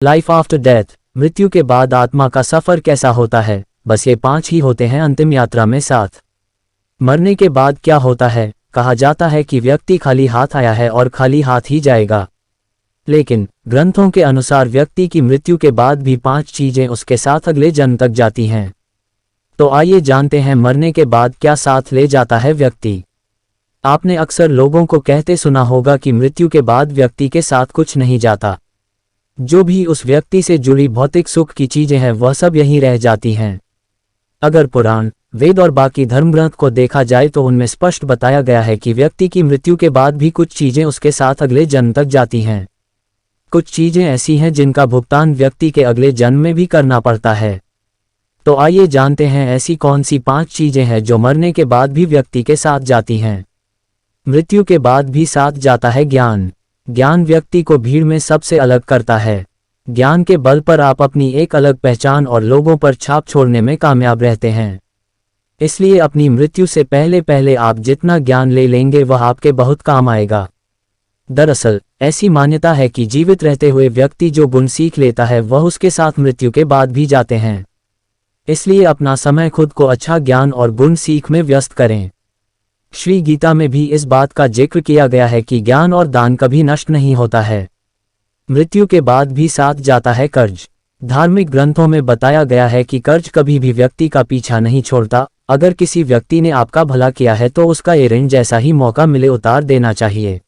Life after death, मृत्यु के बाद आत्मा का सफर कैसा होता है? बस ये 5 ही होते हैं अंतिम यात्रा में साथ। मरने के बाद क्या होता है? कहा जाता है कि व्यक्ति खाली हाथ आया है और खाली हाथ ही जाएगा। लेकिन ग्रंथों के अनुसार व्यक्ति की मृत्यु के बाद भी 5 चीजें उसके साथ अगले जन्म तक जाती हैं। तो आइए जानते हैं मरने के बाद क्या साथ ले जाता है व्यक्ति। आपने अक्सर लोगों को कहते सुना होगा कि मृत्यु के बाद व्यक्ति के साथ कुछ नहीं जाता। जो भी उस व्यक्ति से जुड़ी भौतिक सुख की चीजें हैं वह सब यहीं रह जाती हैं। अगर पुराण, वेद और बाकी धर्मग्रंथ को देखा जाए तो उनमें स्पष्ट बताया गया है कि व्यक्ति की मृत्यु के बाद भी कुछ चीजें उसके साथ अगले जन्म तक जाती हैं। कुछ चीजें ऐसी हैं जिनका भुगतान व्यक्ति के अगले जन्म में भी करना पड़ता है। तो आइए जानते हैं ऐसी कौन सी 5 चीजें हैं जो मरने के बाद भी व्यक्ति के साथ जाती हैं। मृत्यु के बाद भी साथ जाता है ज्ञान। ज्ञान व्यक्ति को भीड़ में सबसे अलग करता है। ज्ञान के बल पर आप अपनी एक अलग पहचान और लोगों पर छाप छोड़ने में कामयाब रहते हैं। इसलिए अपनी मृत्यु से पहले पहले आप जितना ज्ञान ले लेंगे वह आपके बहुत काम आएगा। दरअसल ऐसी मान्यता है कि जीवित रहते हुए व्यक्ति जो गुण सीख लेता है वह उसके साथ मृत्यु के बाद भी जाते हैं। इसलिए अपना समय खुद को अच्छा ज्ञान और गुण सीख में व्यस्त करें। श्री गीता में भी इस बात का जिक्र किया गया है कि ज्ञान और दान कभी नष्ट नहीं होता है। मृत्यु के बाद भी साथ जाता है कर्ज। धार्मिक ग्रंथों में बताया गया है कि कर्ज कभी भी व्यक्ति का पीछा नहीं छोड़ता। अगर किसी व्यक्ति ने आपका भला किया है तो उसका ये ऋण जैसा ही मौका मिले उतार देना चाहिए।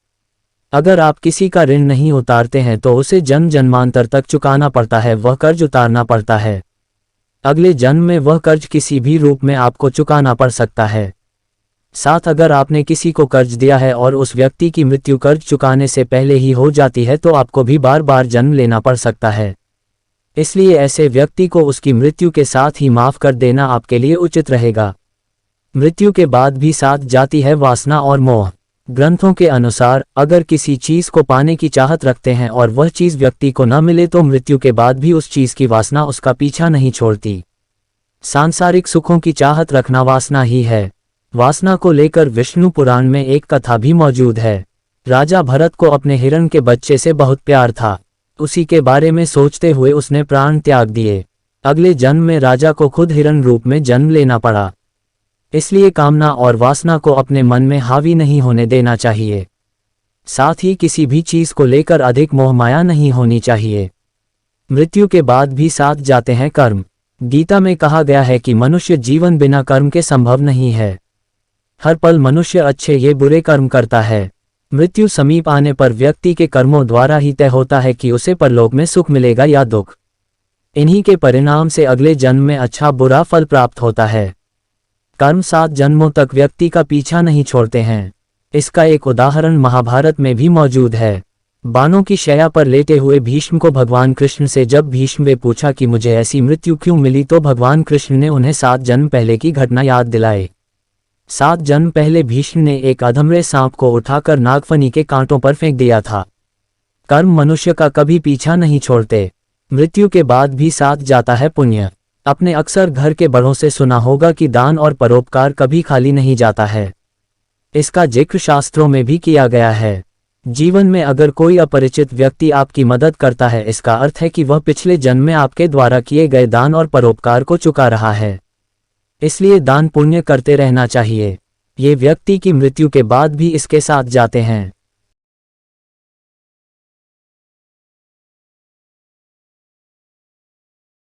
अगर आप किसी का ऋण नहीं उतारते हैं तो उसे जन्म जन्मांतर तक चुकाना पड़ता है, वह कर्ज उतारना पड़ता है। अगले जन्म में वह कर्ज किसी भी रूप में आपको चुकाना पड़ सकता है। साथ अगर आपने किसी को कर्ज दिया है और उस व्यक्ति की मृत्यु कर्ज चुकाने से पहले ही हो जाती है तो आपको भी बार बार जन्म लेना पड़ सकता है। इसलिए ऐसे व्यक्ति को उसकी मृत्यु के साथ ही माफ कर देना आपके लिए उचित रहेगा। मृत्यु के बाद भी साथ जाती है वासना और मोह। ग्रंथों के अनुसार अगर किसी चीज को पाने की चाहत रखते हैं और वह चीज व्यक्ति को न मिले तो मृत्यु के बाद भी उस चीज की वासना उसका पीछा नहीं छोड़ती। सांसारिक सुखों की चाहत रखना वासना ही है। वासना को लेकर विष्णु पुराण में एक कथा भी मौजूद है। राजा भरत को अपने हिरण के बच्चे से बहुत प्यार था। उसी के बारे में सोचते हुए उसने प्राण त्याग दिए। अगले जन्म में राजा को खुद हिरण रूप में जन्म लेना पड़ा। इसलिए कामना और वासना को अपने मन में हावी नहीं होने देना चाहिए। साथ ही किसी भी चीज को लेकर अधिक मोह माया नहीं होनी चाहिए। मृत्यु के बाद भी साथ जाते हैं कर्म। गीता में कहा गया है कि मनुष्य जीवन बिना कर्म के संभव नहीं है। हर पल मनुष्य अच्छे ये बुरे कर्म करता है। मृत्यु समीप आने पर व्यक्ति के कर्मों द्वारा ही तय होता है कि उसे परलोक में सुख मिलेगा या दुख। इन्हीं के परिणाम से अगले जन्म में अच्छा बुरा फल प्राप्त होता है। कर्म 7 जन्मों तक व्यक्ति का पीछा नहीं छोड़ते हैं। इसका एक उदाहरण महाभारत में भी मौजूद है। बाणों की शैया पर लेटे हुए भीष्म को भगवान कृष्ण से जब भीष्म ने पूछा कि मुझे ऐसी मृत्यु क्यों मिली तो भगवान कृष्ण ने उन्हें 7 जन्म पहले की घटना याद दिलाई। 7 जन्म पहले भीष्म ने एक अधमरे सांप को उठाकर नागफनी के कांटों पर फेंक दिया था। कर्म मनुष्य का कभी पीछा नहीं छोड़ते। मृत्यु के बाद भी साथ जाता है पुण्य। अपने अक्सर घर के बड़ों से सुना होगा कि दान और परोपकार कभी खाली नहीं जाता है। इसका जिक्र शास्त्रों में भी किया गया है। जीवन में अगर कोई अपरिचित व्यक्ति आपकी मदद करता है इसका अर्थ है कि वह पिछले जन्म में आपके द्वारा किए गए दान और परोपकार को चुका रहा है। इसलिए दान पुण्य करते रहना चाहिए। ये व्यक्ति की मृत्यु के बाद भी इसके साथ जाते हैं।